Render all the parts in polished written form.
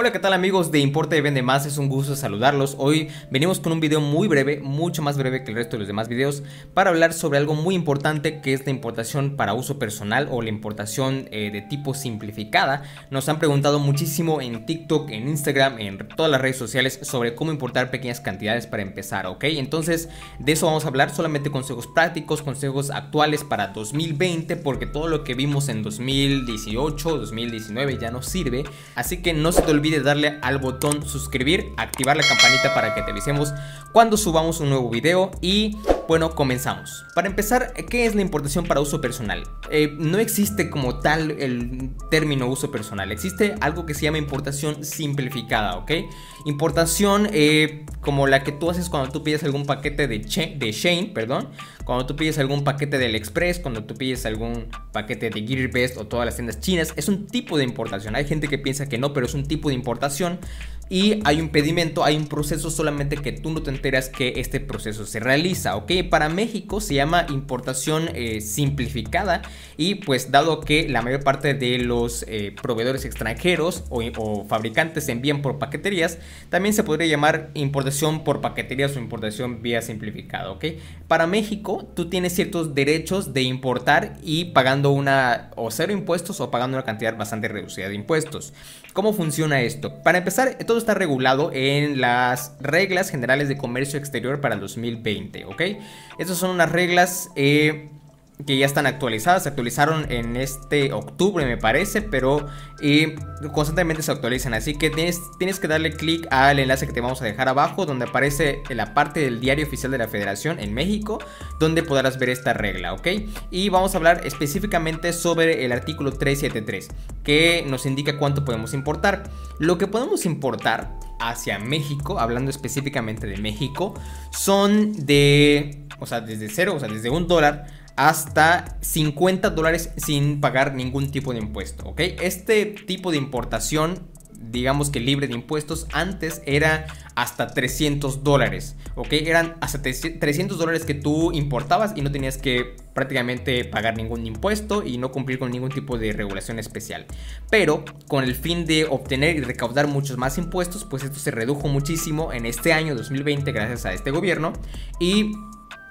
Hola, ¿qué tal amigos de Importa y Vende Más? Es un gusto saludarlos. Hoy venimos con un video muy breve, mucho más breve que el resto de los demás videos, para hablar sobre algo muy importante que es la importación para uso personal o la importación de tipo simplificada. Nos han preguntado muchísimo en TikTok, en Instagram, en todas las redes sociales sobre cómo importar pequeñas cantidades para empezar, ¿ok? Entonces de eso vamos a hablar, solamente consejos prácticos, consejos actuales para 2020, porque todo lo que vimos en 2018, 2019 ya no sirve, así que no se te olvide darle al botón suscribir, activar la campanita para que te avisemos cuando subamos un nuevo video. Y bueno, comenzamos. Para empezar, ¿qué es la importación para uso personal? No existe como tal el término uso personal, existe algo que se llama importación simplificada, ¿ok? Importación como la que tú haces cuando tú pides algún paquete de Shein, perdón, cuando tú pides algún paquete de AliExpress, cuando tú pides algún paquete de Gearbest o todas las tiendas chinas. Es un tipo de importación. Hay gente que piensa que no, pero es un tipo de importación y hay un pedimento, hay un proceso, solamente que tú no te enteras que este proceso se realiza, ¿ok? Para México se llama importación simplificada, y pues dado que la mayor parte de los proveedores extranjeros o fabricantes envían por paqueterías, también se podría llamar importación por paqueterías o importación vía simplificada, ¿ok? Para México tú tienes ciertos derechos de importar y pagando o cero impuestos o pagando una cantidad bastante reducida de impuestos. ¿Cómo funciona esto? Para empezar, todo está regulado en las reglas generales de comercio exterior para el 2020, ¿ok? Estas son unas reglas que ya están actualizadas, se actualizaron en este octubre me parece, pero constantemente se actualizan, así que tienes que darle clic al enlace que te vamos a dejar abajo, donde aparece la parte del diario oficial de la Federación en México, donde podrás ver esta regla, ¿ok? Y vamos a hablar específicamente sobre el artículo 373, que nos indica cuánto podemos importar. Lo que podemos importar hacia México, hablando específicamente de México, son desde cero, desde $1 hasta $50 sin pagar ningún tipo de impuesto, ¿ok? Este tipo de importación, digamos que libre de impuestos, antes era hasta $300, ¿ok? Eran hasta $300 que tú importabas y no tenías que prácticamente pagar ningún impuesto y no cumplir con ningún tipo de regulación especial. Pero con el fin de obtener y recaudar muchos más impuestos, pues esto se redujo muchísimo en este año 2020 gracias a este gobierno, y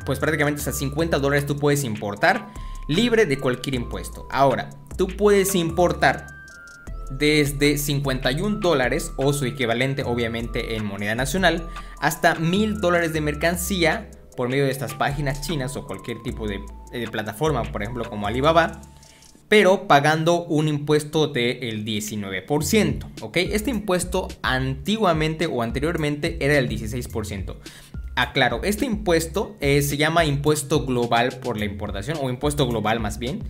pues prácticamente hasta $50 tú puedes importar libre de cualquier impuesto. Ahora, tú puedes importar desde $51 o su equivalente, obviamente en moneda nacional, hasta $1000 de mercancía por medio de estas páginas chinas o cualquier tipo de plataforma, por ejemplo como Alibaba, pero pagando un impuesto del 19%, ¿ok? Este impuesto antiguamente o anteriormente era del 16%. Aclaro, este impuesto se llama impuesto global por la importación, o impuesto global más bien,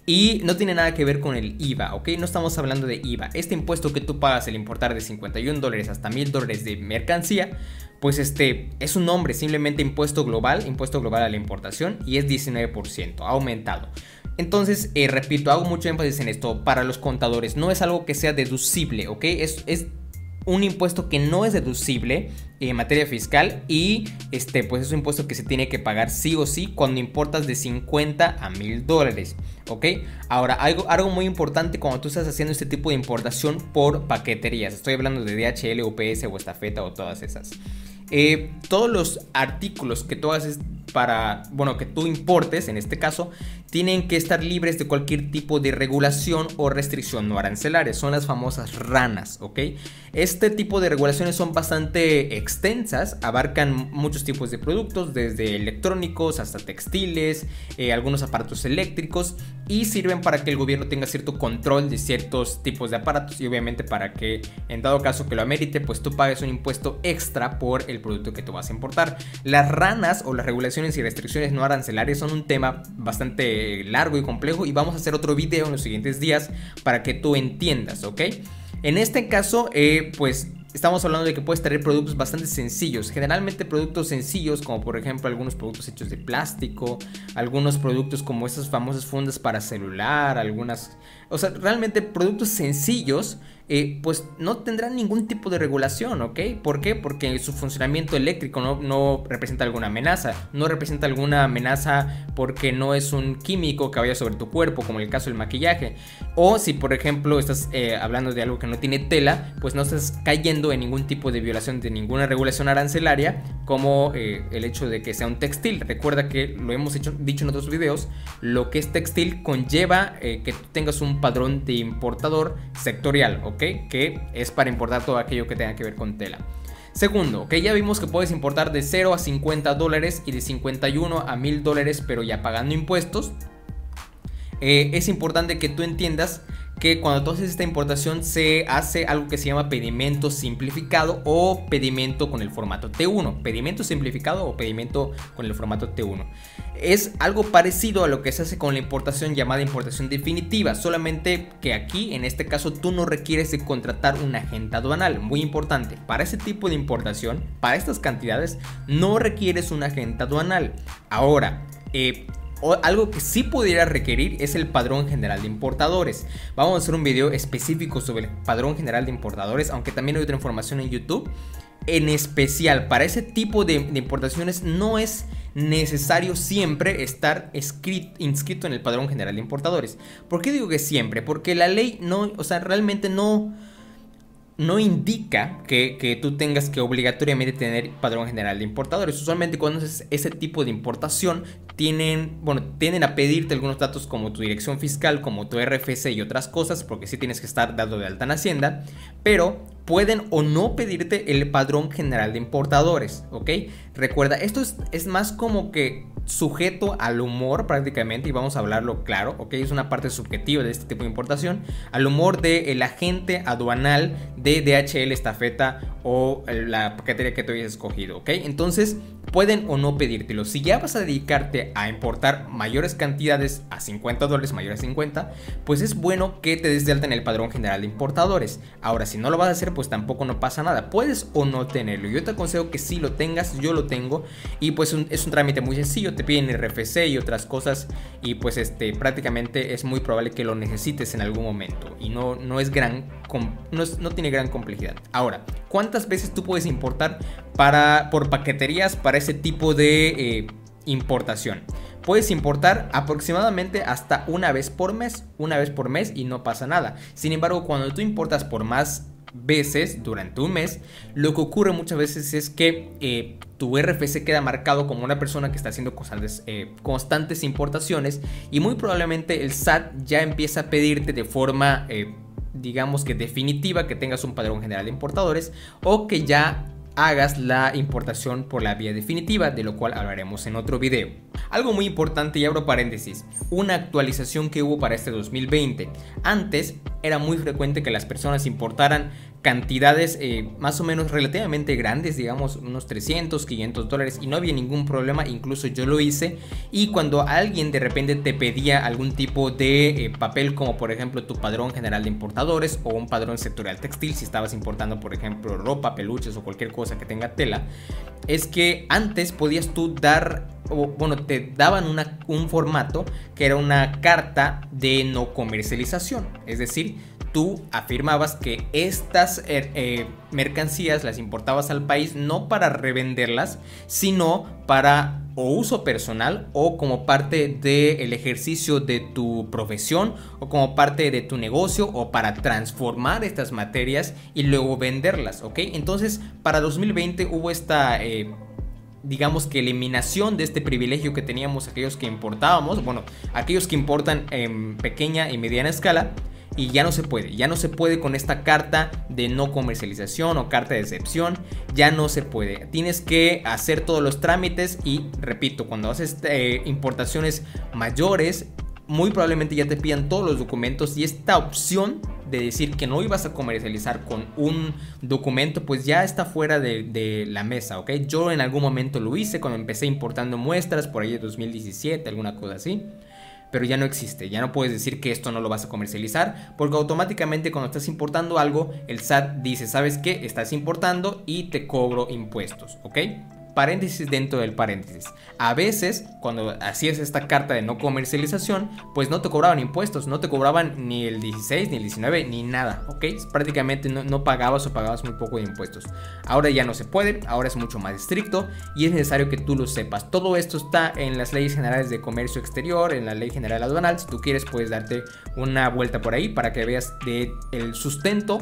y no tiene nada que ver con el IVA, ¿ok? No estamos hablando de IVA. Este impuesto que tú pagas al importar de $51 hasta $1000 de mercancía, pues es un nombre, simplemente impuesto global a la importación, y es 19%, ha aumentado. Entonces, repito, hago mucho énfasis en esto. Para los contadores no es algo que sea deducible, ¿ok? Es un impuesto que no es deducible en materia fiscal, y pues es un impuesto que se tiene que pagar sí o sí cuando importas de $50 a $1000, ¿ok? Ahora, algo muy importante cuando tú estás haciendo este tipo de importación por paqueterías, estoy hablando de DHL, UPS o Estafeta o todas esas. Todos los artículos que tú haces que tú importes, en este caso, tienen que estar libres de cualquier tipo de regulación o restricción no arancelarias. Son las famosas RANAs, ¿ok? Este tipo de regulaciones son bastante extensas, abarcan muchos tipos de productos, desde electrónicos hasta textiles, algunos aparatos eléctricos, y sirven para que el gobierno tenga cierto control de ciertos tipos de aparatos, y obviamente para que, en dado caso que lo amerite, pues tú pagues un impuesto extra por el producto que tú vas a importar. Las RANAs o las regulaciones y restricciones no arancelarias son un tema bastante largo y complejo, y vamos a hacer otro video en los siguientes días para que tú entiendas, ¿ok? En este caso, pues estamos hablando de que puedes traer productos bastante sencillos, generalmente productos sencillos como por ejemplo algunos productos hechos de plástico, algunos productos como esas famosas fundas para celular, algunas o sea, realmente productos sencillos, pues no tendrán ningún tipo de regulación, ¿ok? ¿Por qué? Porque su funcionamiento eléctrico no representa alguna amenaza, no representa alguna amenaza porque no es un químico que vaya sobre tu cuerpo, como en el caso del maquillaje. O si, por ejemplo, estás hablando de algo que no tiene tela, pues no estás cayendo en ningún tipo de violación de ninguna regulación arancelaria, como el hecho de que sea un textil. Recuerda que lo hemos dicho en otros videos, lo que es textil conlleva que tú tengas un padrón de importador sectorial, ¿ok? Que es para importar todo aquello que tenga que ver con tela. Segundo, que ya vimos que puedes importar de 0 a 50 dólares y de 51 a 1000 dólares, pero ya pagando impuestos. Es importante que tú entiendas que cuando tú haces esta importación se hace algo que se llama pedimento simplificado o pedimento con el formato T1. Pedimento simplificado o pedimento con el formato T1. Es algo parecido a lo que se hace con la importación llamada importación definitiva, solamente que aquí en este caso tú no requieres de contratar un agente aduanal. Muy importante, para ese tipo de importación, para estas cantidades, no requieres un agente aduanal. Ahora, algo que sí pudiera requerir es el padrón general de importadores. Vamos a hacer un video específico sobre el padrón general de importadores, aunque también hay otra información en YouTube. En especial para ese tipo de importaciones no es necesario siempre estar inscrito en el padrón general de importadores. ¿Por qué digo que siempre? Porque la ley no, o sea, realmente no indica que tú tengas que obligatoriamente tener padrón general de importadores. Usualmente cuando haces ese tipo de importación tienden a pedirte algunos datos como tu dirección fiscal, como tu RFC y otras cosas, porque sí tienes que estar dado de alta en Hacienda, pero pueden o no pedirte el padrón general de importadores, ¿ok? Recuerda, esto es más como que sujeto al humor prácticamente, y vamos a hablarlo claro, ¿ok? Es una parte subjetiva de este tipo de importación, al humor del agente aduanal de DHL Estafeta o la paquetería que tú hayas escogido, ¿ok? Entonces pueden o no pedírtelo. Si ya vas a dedicarte a importar mayores cantidades a 50 dólares, mayores a 50, pues es bueno que te des de alta en el padrón general de importadores. Ahora, si no lo vas a hacer, pues tampoco no pasa nada, puedes o no tenerlo. Yo te aconsejo que sí lo tengas, yo lo tengo, y pues es un trámite muy sencillo, te piden RFC y otras cosas, y pues prácticamente es muy probable que lo necesites en algún momento, y no tiene gran complejidad. Ahora, ¿cuántas veces tú puedes importar por paqueterías para ese tipo de importación? Puedes importar aproximadamente hasta una vez por mes y no pasa nada. Sin embargo, cuando tú importas por más veces durante un mes, lo que ocurre muchas veces es que tu RFC queda marcado como una persona que está haciendo constantes importaciones, y muy probablemente el SAT ya empieza a pedirte de forma digamos que definitiva que tengas un padrón general de importadores, o que ya hagas la importación por la vía definitiva, de lo cual hablaremos en otro video. Algo muy importante, y abro paréntesis, una actualización que hubo para este 2020. Antes era muy frecuente que las personas importaran cantidades más o menos relativamente grandes, digamos unos 300, 500 dólares, y no había ningún problema, incluso yo lo hice. Y cuando alguien de repente te pedía algún tipo de papel, como por ejemplo tu padrón general de importadores o un padrón sectorial textil, si estabas importando por ejemplo ropa, peluches o cualquier cosa que tenga tela, es que antes podías tú te daban un formato que era una carta de no comercialización, es decir, tú afirmabas que estas mercancías las importabas al país no para revenderlas, sino para o uso personal o como parte del ejercicio de tu profesión o como parte de tu negocio, o para transformar estas materias y luego venderlas, ¿ok? Entonces para 2020 hubo esta digamos que eliminación de este privilegio que teníamos aquellos que importábamos, aquellos que importan en pequeña y mediana escala. Y ya no se puede con esta carta de no comercialización o carta de excepción, ya no se puede. Tienes que hacer todos los trámites, y repito, cuando haces importaciones mayores, muy probablemente ya te pidan todos los documentos, y esta opción de decir que no ibas a comercializar con un documento, pues ya está fuera de la mesa, ¿ok? Yo en algún momento lo hice cuando empecé importando muestras por ahí de 2017, alguna cosa así. Pero ya no existe, ya no puedes decir que esto no lo vas a comercializar, porque automáticamente cuando estás importando algo, el SAT dice, ¿sabes qué? Estás importando y te cobro impuestos, ¿ok? paréntesis dentro del paréntesis. A veces, cuando hacías esta carta de no comercialización, pues no te cobraban impuestos, no te cobraban ni el 16, ni el 19, ni nada, ¿ok? Prácticamente no pagabas o pagabas muy poco de impuestos. Ahora ya no se puede, ahora es mucho más estricto y es necesario que tú lo sepas. Todo esto está en las leyes generales de comercio exterior, en la ley general aduanal. Si tú quieres, puedes darte una vuelta por ahí para que veas el sustento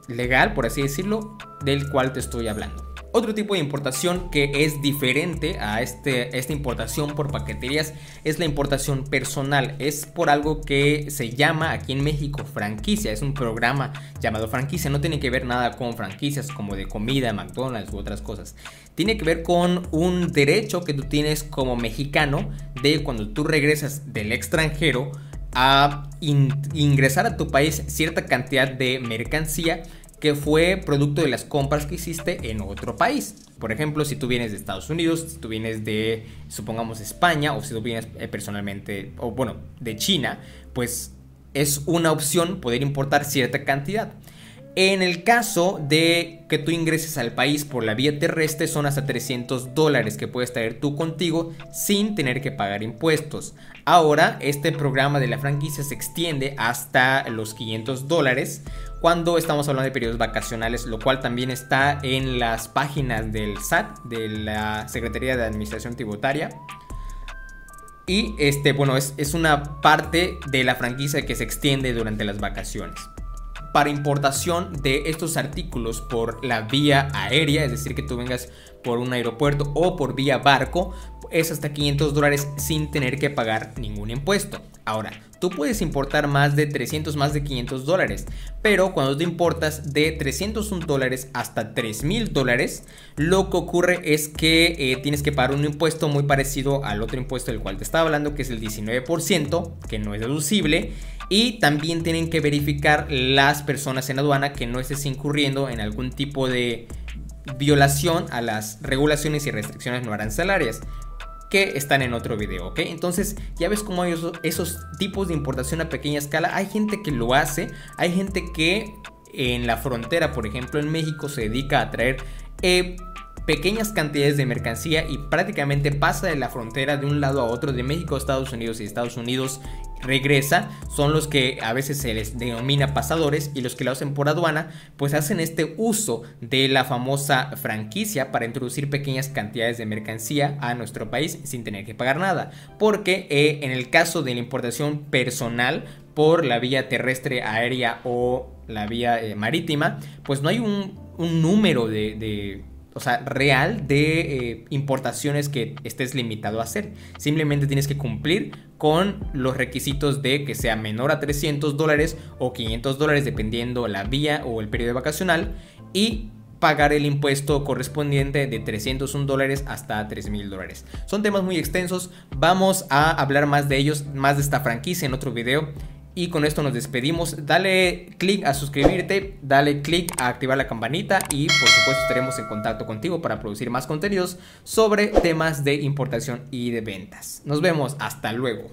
legal, por así decirlo, del cual te estoy hablando. Otro tipo de importación que es diferente a esta importación por paqueterías es la importación personal. Es por algo que se llama aquí en México franquicia. Es un programa llamado franquicia. No tiene que ver nada con franquicias como de comida, McDonald's u otras cosas. Tiene que ver con un derecho que tú tienes como mexicano de cuando tú regresas del extranjero a ingresar a tu país cierta cantidad de mercancía que fue producto de las compras que hiciste en otro país. Por ejemplo, si tú vienes de Estados Unidos, si tú vienes de, supongamos, España, o si tú vienes personalmente, o bueno, de China, pues es una opción poder importar cierta cantidad. En el caso de que tú ingreses al país por la vía terrestre, son hasta $300 que puedes traer tú contigo sin tener que pagar impuestos. Ahora, este programa de la franquicia se extiende hasta los $500 cuando estamos hablando de periodos vacacionales, lo cual también está en las páginas del SAT, de la Secretaría de Administración Tributaria. Y bueno, es una parte de la franquicia que se extiende durante las vacaciones. Para importación de estos artículos por la vía aérea, es decir, que tú vengas por un aeropuerto o por vía barco, es hasta $500 sin tener que pagar ningún impuesto. Ahora, tú puedes importar más de 300, más de $500, pero cuando tú importas de $301 hasta $3,000, lo que ocurre es que tienes que pagar un impuesto muy parecido al otro impuesto del cual te estaba hablando, que es el 19%, que no es deducible. Y también tienen que verificar las personas en aduana que no estés incurriendo en algún tipo de violación a las regulaciones y restricciones no arancelarias que están en otro video, ¿ok? Entonces ya ves cómo hay esos tipos de importación a pequeña escala. Hay gente que lo hace, hay gente que en la frontera, por ejemplo en México, se dedica a traer pequeñas cantidades de mercancía y prácticamente pasa de la frontera de un lado a otro, de México a Estados Unidos y de Estados Unidos regresa. Son los que a veces se les denomina pasadores, y los que lo hacen por aduana pues hacen este uso de la famosa franquicia para introducir pequeñas cantidades de mercancía a nuestro país sin tener que pagar nada, porque en el caso de la importación personal por la vía terrestre, aérea o la vía marítima, pues no hay un número o sea, real de importaciones que estés limitado a hacer. Simplemente tienes que cumplir con los requisitos de que sea menor a $300 o $500 dependiendo la vía o el periodo vacacional, y pagar el impuesto correspondiente de $301 hasta $3,000. Son temas muy extensos, vamos a hablar más de ellos, más de esta franquicia en otro video. Y con esto nos despedimos. Dale click a suscribirte, dale click a activar la campanita y por supuesto estaremos en contacto contigo para producir más contenidos sobre temas de importación y de ventas. Nos vemos, hasta luego.